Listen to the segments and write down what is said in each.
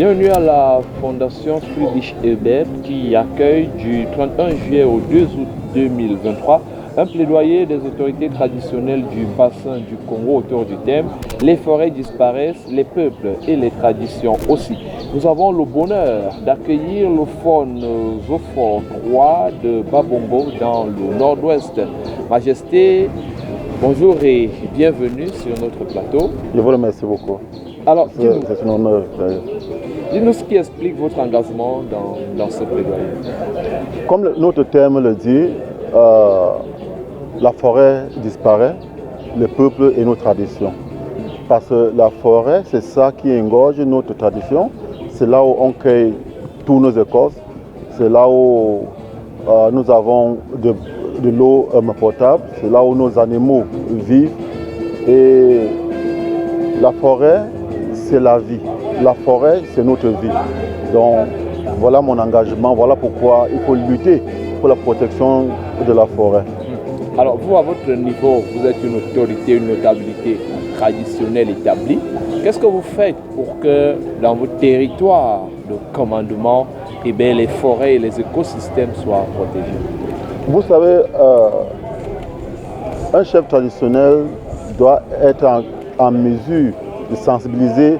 Bienvenue à la Fondation Friedrich Ebert qui accueille du 31 juillet au 2 août 2023 un plaidoyer des autorités traditionnelles du bassin du Congo autour du thème « Les forêts disparaissent, les peuples et les traditions aussi ». Nous avons le bonheur d'accueillir le faune Zophore 3 de Babongo dans le nord-ouest. Majesté, bonjour et bienvenue sur notre plateau. Je vous remercie beaucoup. Alors, c'est un honneur. Dis-nous ce qui explique votre engagement dans ce plaidoyer. Comme notre thème le dit, la forêt disparaît, les peuples et nos traditions. Parce que la forêt, c'est ça qui engorge notre tradition. C'est là où on cueille tous nos écorces. C'est là où nous avons de l'eau potable. C'est là où nos animaux vivent. Et la forêt, c'est la vie. La forêt, c'est notre vie. Donc, voilà mon engagement. Voilà pourquoi il faut lutter pour la protection de la forêt. Alors, vous, à votre niveau, vous êtes une autorité, une notabilité traditionnelle établie. Qu'est-ce que vous faites pour que dans votre territoire de commandement, les forêts et les écosystèmes soient protégés? Vous savez, un chef traditionnel doit être en mesure de sensibiliser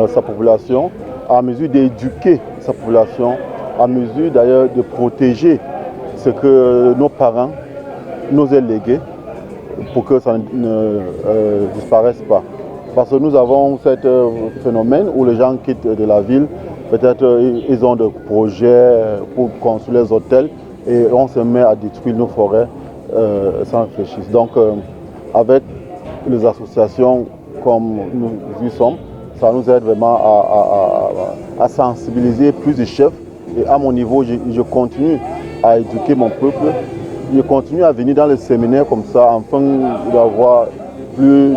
sa population, en mesure d'éduquer sa population, en mesure d'ailleurs de protéger ce que nos parents nous ont légué pour que ça ne disparaisse pas. Parce que nous avons ce phénomène où les gens quittent de la ville, peut-être ils ont des projets pour construire les hôtels et on se met à détruire nos forêts sans réfléchir. Donc avec les associations comme nous y sommes, ça nous aide vraiment à sensibiliser plus de chefs. Et à mon niveau, je continue à éduquer mon peuple. Je continue à venir dans les séminaires comme ça, afin d'avoir plus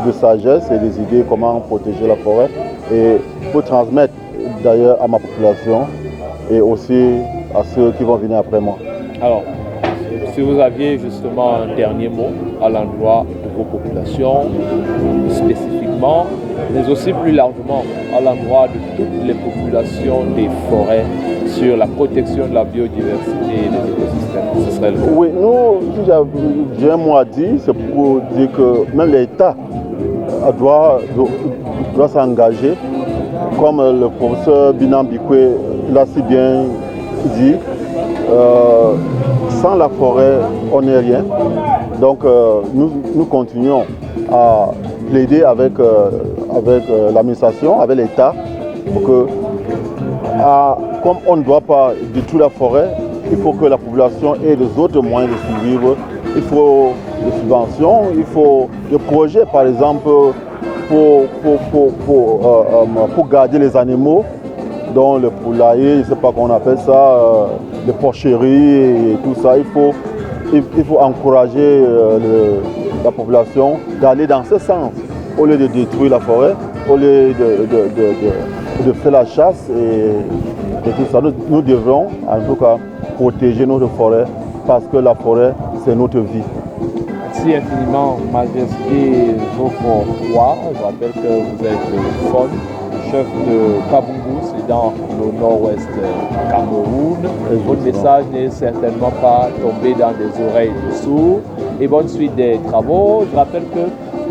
de sagesse et des idées comment protéger la forêt. Et pour transmettre d'ailleurs à ma population et aussi à ceux qui vont venir après moi. Alors, si vous aviez justement un dernier mot à l'endroit de vos populations, spécifiquement, mais aussi plus largement à l'endroit de toutes les populations des forêts sur la protection de la biodiversité et des écosystèmes, ce serait le cas. Oui, nous, si j'ai un mot à dire, c'est pour dire que même l'État doit s'engager, comme le professeur Binam Bikwe l'a si bien dit. Sans la forêt, on n'est rien. Donc nous continuons à plaider avec l'administration, avec l'État, pour que, comme on ne doit pas détruire la forêt, il faut que la population ait des autres moyens de survivre. Il faut des subventions, il faut des projets, par exemple, pour garder les animaux, dont le poulailler, je ne sais pas comment on appelle ça, les porcheries et tout ça. Il faut encourager la population d'aller dans ce sens, au lieu de détruire la forêt, au lieu de faire la chasse et tout ça. Nous devrons en tout cas protéger notre forêt parce que la forêt, c'est notre vie. Merci infiniment, Majesté Zophore 3. Je rappelle que vous êtes le faune, chef de Kabungu, c'est dans le nord-ouest Cameroun. Votre message n'est certainement pas tombé dans des oreilles de sourds. Et bonne suite des travaux. Je rappelle que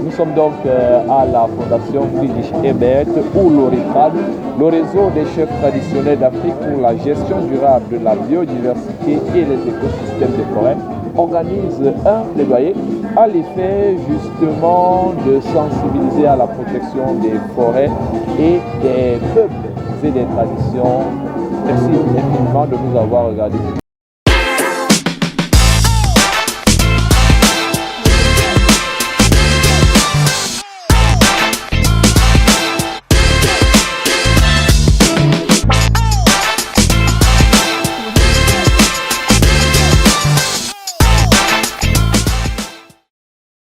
nous sommes donc à la Fondation Friedrich Ebert ou l'ORICAD, le réseau des chefs traditionnels d'Afrique pour la gestion durable de la biodiversité et les écosystèmes des forêts, organise un plaidoyer à l'effet justement de sensibiliser à la protection des forêts et des peuples et des traditions. Merci infiniment de nous avoir regardés.